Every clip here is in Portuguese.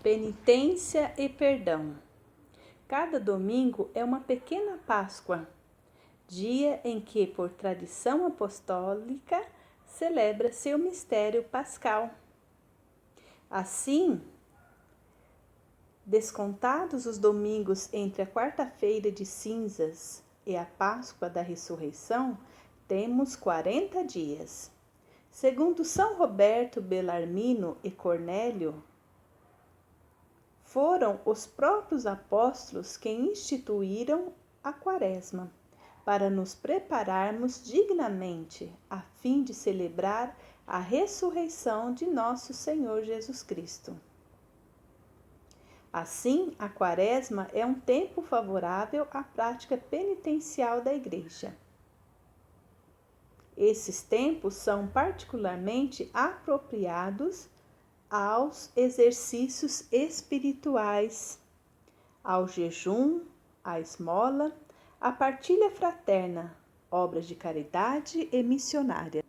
Penitência e perdão. Cada domingo é uma pequena Páscoa, dia em que, por tradição apostólica, celebra-se o mistério pascal. Assim, descontados os domingos entre a quarta-feira de cinzas e a Páscoa da ressurreição, temos 40 dias. Segundo São Roberto Bellarmino e Cornélio, foram os próprios apóstolos quem instituíram a Quaresma, para nos prepararmos dignamente, a fim de celebrar a ressurreição de nosso Senhor Jesus Cristo. Assim, a Quaresma é um tempo favorável à prática penitencial da Igreja. Esses tempos são particularmente apropriados aos exercícios espirituais, ao jejum, à esmola, à partilha fraterna, obras de caridade e missionária.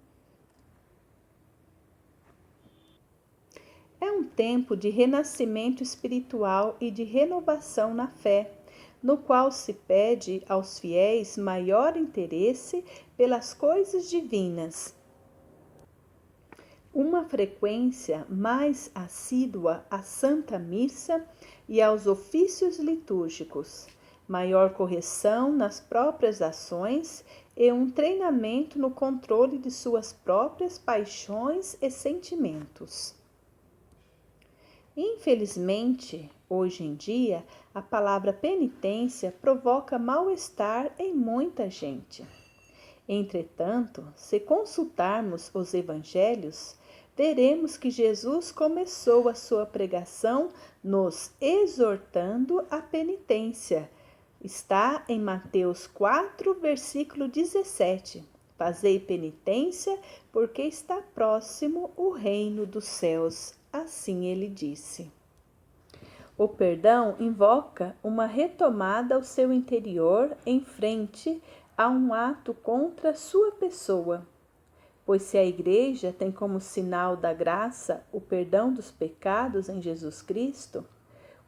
É um tempo de renascimento espiritual e de renovação na fé, no qual se pede aos fiéis maior interesse pelas coisas divinas, uma frequência mais assídua à Santa Missa e aos ofícios litúrgicos, maior correção nas próprias ações e um treinamento no controle de suas próprias paixões e sentimentos. Infelizmente, hoje em dia, a palavra penitência provoca mal-estar em muita gente. Entretanto, se consultarmos os evangelhos, veremos que Jesus começou a sua pregação nos exortando à penitência. Está em Mateus 4, versículo 17. Fazei penitência, porque está próximo o reino dos céus. Assim ele disse. O perdão invoca uma retomada ao seu interior em frente a um ato contra sua pessoa. Pois se a Igreja tem como sinal da graça o perdão dos pecados em Jesus Cristo,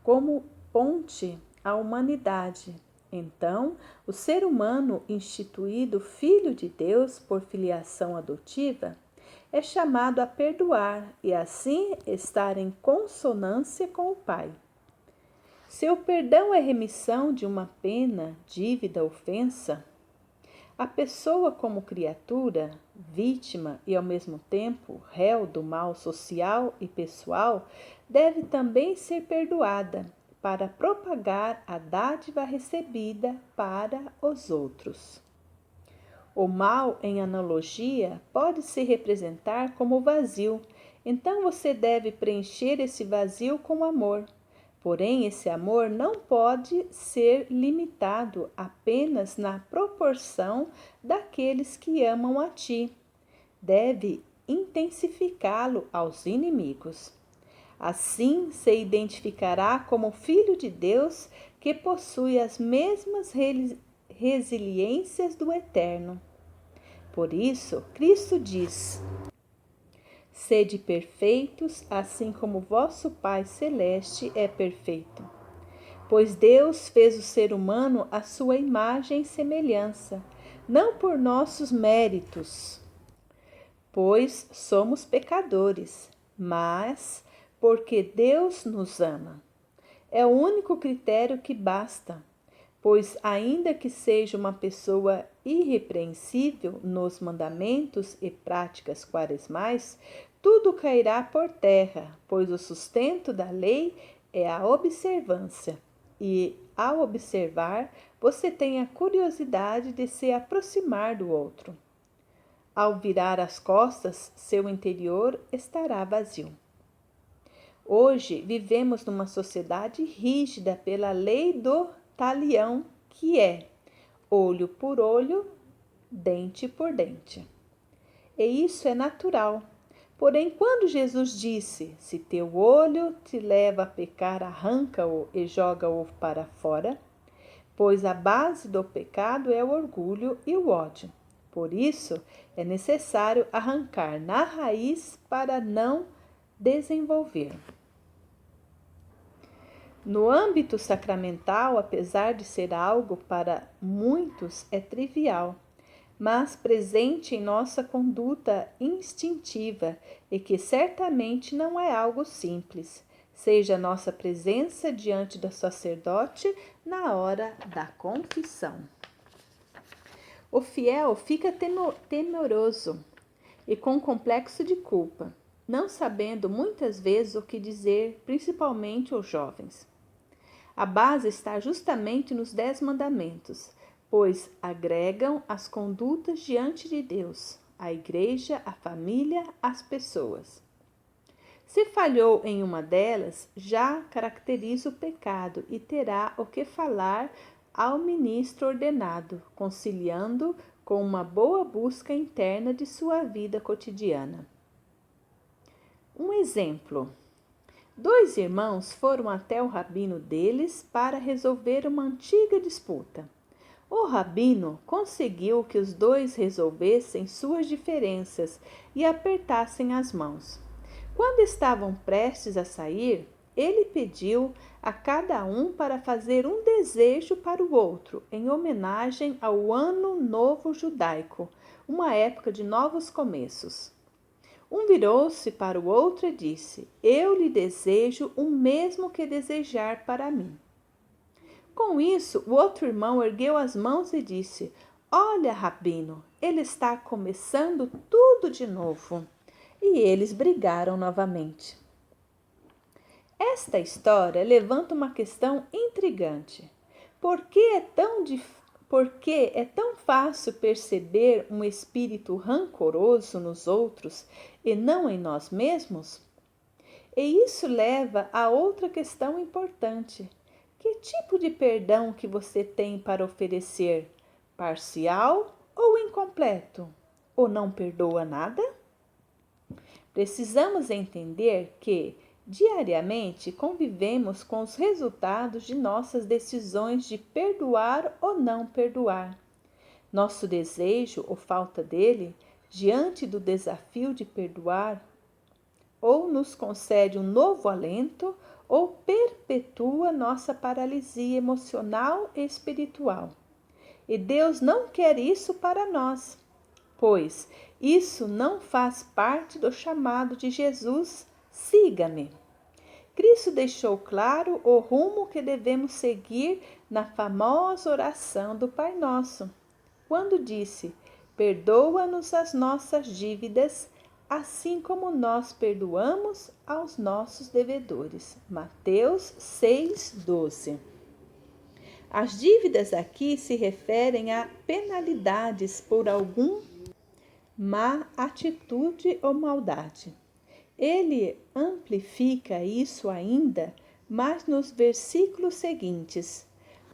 como ponte à humanidade, então o ser humano instituído Filho de Deus por filiação adotiva é chamado a perdoar e assim estar em consonância com o Pai. Se o perdão é remissão de uma pena, dívida, ofensa, a pessoa como criatura, vítima e ao mesmo tempo réu do mal social e pessoal, deve também ser perdoada para propagar a dádiva recebida para os outros. O mal, em analogia, pode se representar como vazio, então você deve preencher esse vazio com amor. Porém, esse amor não pode ser limitado apenas na proporção daqueles que amam a ti. Deve intensificá-lo aos inimigos. Assim se identificará como filho de Deus que possui as mesmas resiliências do Eterno. Por isso, Cristo diz: sede perfeitos, assim como vosso Pai Celeste é perfeito. Pois Deus fez o ser humano à sua imagem e semelhança, não por nossos méritos, pois somos pecadores, mas porque Deus nos ama. É o único critério que basta, pois ainda que seja uma pessoa irrepreensível nos mandamentos e práticas quaresmais, tudo cairá por terra, pois o sustento da lei é a observância. E, ao observar, você tem a curiosidade de se aproximar do outro. Ao virar as costas, seu interior estará vazio. Hoje vivemos numa sociedade rígida pela lei do talião, que é olho por olho, dente por dente. E isso é natural. Porém, quando Jesus disse: se teu olho te leva a pecar, arranca-o e joga-o para fora, pois a base do pecado é o orgulho e o ódio. Por isso, é necessário arrancar na raiz para não desenvolver. No âmbito sacramental, apesar de ser algo para muitos é trivial, mas presente em nossa conduta instintiva e que certamente não é algo simples, seja a nossa presença diante do sacerdote na hora da confissão. O fiel fica temeroso e com complexo de culpa, não sabendo muitas vezes o que dizer, principalmente os jovens. A base está justamente nos 10 mandamentos, pois agregam as condutas diante de Deus, a igreja, a família, as pessoas. Se falhou em uma delas, já caracteriza o pecado e terá o que falar ao ministro ordenado, conciliando com uma boa busca interna de sua vida cotidiana. Um exemplo. 2 irmãos foram até o rabino deles para resolver uma antiga disputa. O rabino conseguiu que os 2 resolvessem suas diferenças e apertassem as mãos. Quando estavam prestes a sair, ele pediu a cada um para fazer um desejo para o outro, em homenagem ao Ano Novo Judaico, uma época de novos começos. Um virou-se para o outro e disse: Eu lhe desejo o mesmo que desejar para mim. Com isso, o outro irmão ergueu as mãos e disse: Olha, rabino, ele está começando tudo de novo. E eles brigaram novamente. Esta história levanta uma questão intrigante. Por que é tão fácil perceber um espírito rancoroso nos outros e não em nós mesmos? E isso leva a outra questão importante. Que tipo de perdão que você tem para oferecer? Parcial ou incompleto? Ou não perdoa nada? Precisamos entender que, diariamente, convivemos com os resultados de nossas decisões de perdoar ou não perdoar. Nosso desejo ou falta dele, diante do desafio de perdoar, ou nos concede um novo alento, ou perpetua nossa paralisia emocional e espiritual. E Deus não quer isso para nós, pois isso não faz parte do chamado de Jesus: siga-me. Cristo deixou claro o rumo que devemos seguir na famosa oração do Pai Nosso, quando disse: perdoa-nos as nossas dívidas, assim como nós perdoamos aos nossos devedores. Mateus 6,12. As dívidas aqui se referem a penalidades por algum má atitude ou maldade. Ele amplifica isso ainda, mas nos versículos seguintes: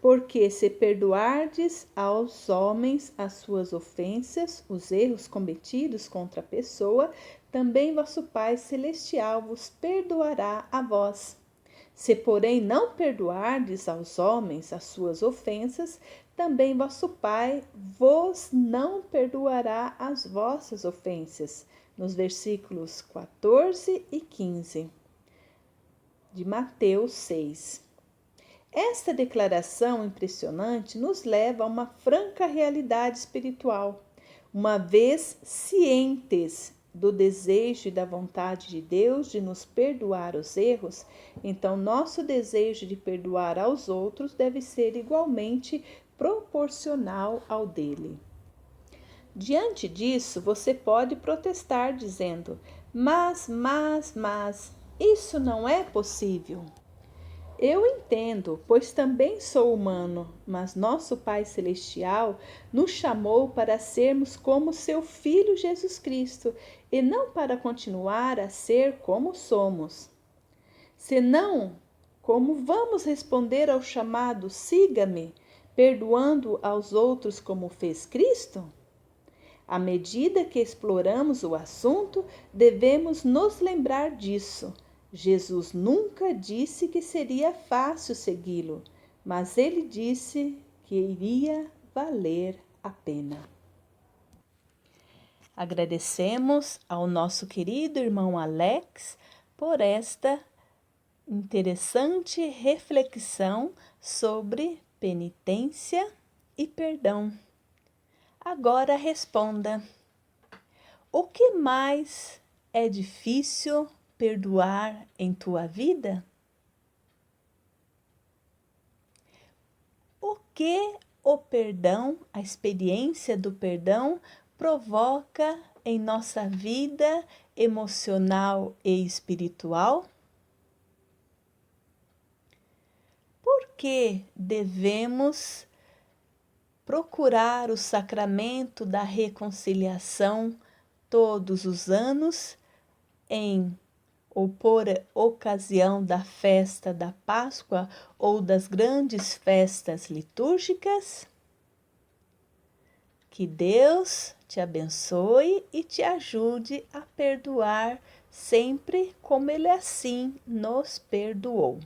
porque se perdoardes aos homens as suas ofensas, os erros cometidos contra a pessoa, também vosso Pai Celestial vos perdoará a vós. Se, porém, não perdoardes aos homens as suas ofensas, também vosso Pai vos não perdoará as vossas ofensas. Nos versículos 14 e 15 de Mateus 6. Esta declaração impressionante nos leva a uma franca realidade espiritual. Uma vez cientes do desejo e da vontade de Deus de nos perdoar os erros, então nosso desejo de perdoar aos outros deve ser igualmente proporcional ao dele. Diante disso, você pode protestar dizendo: mas, isso não é possível. Eu entendo, pois também sou humano, mas nosso Pai Celestial nos chamou para sermos como seu Filho Jesus Cristo e não para continuar a ser como somos. Senão, como vamos responder ao chamado siga-me, perdoando aos outros como fez Cristo? À medida que exploramos o assunto, devemos nos lembrar disso. Jesus nunca disse que seria fácil segui-lo, mas ele disse que iria valer a pena. Agradecemos ao nosso querido irmão Alex por esta Interessante reflexão sobre penitência e perdão. Agora responda: o que mais é difícil perdoar em tua vida? O que o perdão, a experiência do perdão, provoca em nossa vida emocional e espiritual? Por que devemos procurar o sacramento da reconciliação todos os anos ou por ocasião da festa da Páscoa ou das grandes festas litúrgicas? Que Deus te abençoe e te ajude a perdoar sempre como Ele assim nos perdoou.